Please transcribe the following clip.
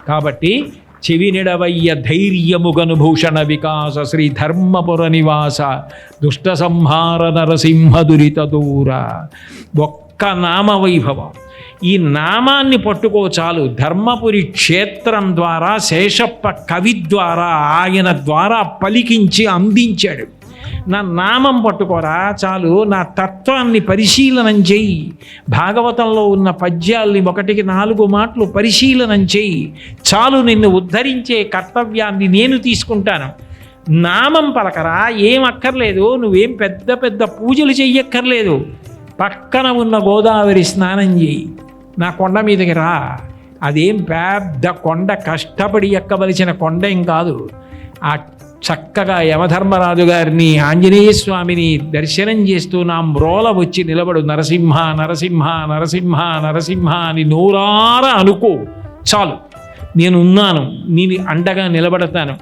కాబట్టి చెవినిడవయ్య ధైర్యముగను భూషణ వికాస శ్రీ ధర్మపుర నివాస దుష్ట సంహార నరసింహ దురిత దూర. ఒక్క నామ వైభవం, ఈ నామాన్ని పట్టుకో చాలు. ధర్మపురి క్షేత్రం ద్వారా శేషప్ప కవి ద్వారా ఆయన ద్వారా పలికించి అందించాడు. నా నామం పట్టుకోరా చాలు, నా తత్వాన్ని పరిశీలనం చెయ్యి, భాగవతంలో ఉన్న పద్యాల్ని 1-4 మాటలు పరిశీలనం చెయ్యి చాలు, నిన్ను ఉద్ధరించే కర్తవ్యాన్ని నేను తీసుకుంటాను. నామం పలకరా, ఏం అక్కర్లేదు, నువ్వేం పెద్ద పెద్ద పూజలు చెయ్యక్కర్లేదు. పక్కన ఉన్న గోదావరి స్నానం చేయి, నా కొండ మీదకి రా. అదేం పెద్ద కొండ, కష్టపడి ఎక్కవలసిన కొండ ఏం కాదు. ఆ చక్కగా యమధర్మరాజు గారిని, ఆంజనేయ స్వామిని దర్శనం చేస్తూ నా మ్రోల వచ్చి నిలబడు. నరసింహ నరసింహ నరసింహ నరసింహ అని నోరారా అనుకో చాలు. నేనున్నాను, నేను అండగా నిలబడతాను.